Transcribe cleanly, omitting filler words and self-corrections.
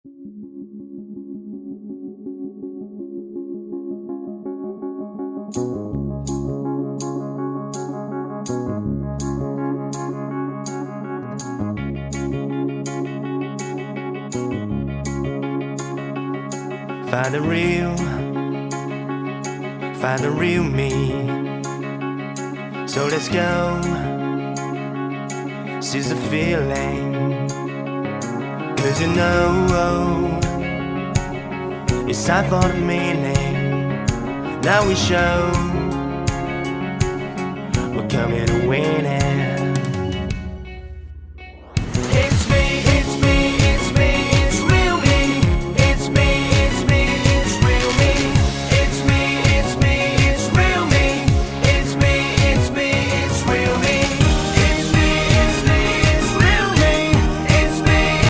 Find the real me. So let's go, seize the feeling. 'Cause you know, it's time for the meaning. Now we show we're coming to win it.